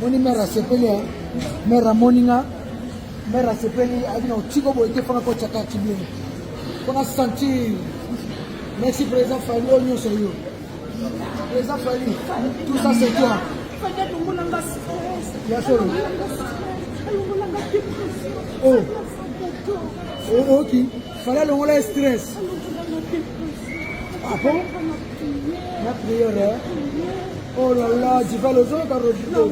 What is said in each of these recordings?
Moni mera sepele, mera moninga, mera sepele, avina uchiko boite fanga ko chaka chibio. Kona sentir. Merci président Fali Onyo Soyo. Président Fali, tout ça c'est toi. Bien sûr. Oh. Oh, ok. Fallait le stress. Ah bon? La prière. Oh là là, tu vas le jouer par le dos.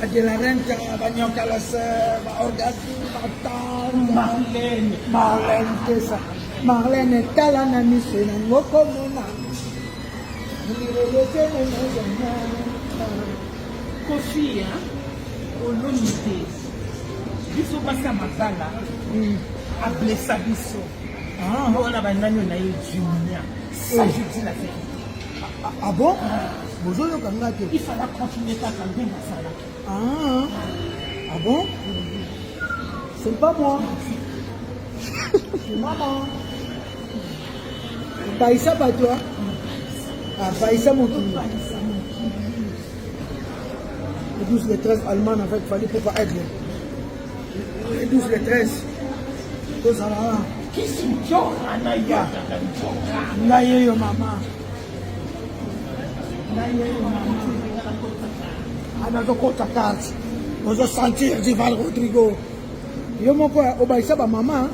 De la renta, Banyoka la sœur, Marlène, c'est ça. Marlène est talana mission, Mokomona. Kofi, au l'unité, biso basa mazala, a blessé biso. On a banani on a eu Jumia. Ça je dis la vérité. Ah bon? Il fallait continuer à camper Masala. Ah bon? C'est pas moi. C'est maman. Baïssa pas toi. Ah, Baïssa mon tour. Le 12, le 13 allemand en fait, il fallait pas être. Le 12, le 13. Tout ça là. Qui sont Anaya? Naye yo maman. Anazo kota carte. Ozo sentir Dival Rodrigo. Yo moko obaisa ba mama.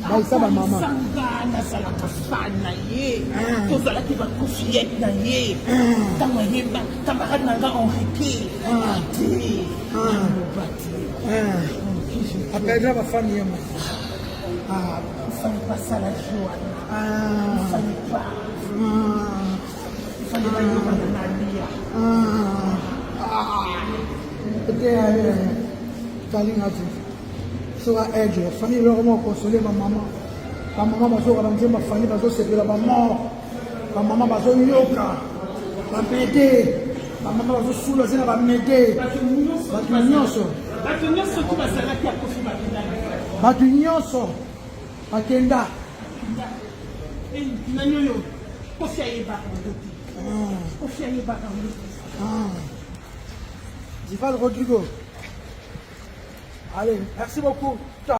Baisa ba mama. Sangana sala kafana ye. Tozala ki ba confiette na ye. Tamayeba, tamarade nanga Henrique. Après la famille. Ah, il fallait pas ça la joie. Il fallait pas. Il fallait pas y avoir sur un aigle, famille leur mort consoler ma maman. Ma maman va jouer à ma famille, va jouer la maman. Ma maman va jouer yoga, va m'aider. Ma maman va jouer sous le zéro, va m'aider. Batunyoso, Bakenda. Dival Rodrigo. Allez, merci beaucoup.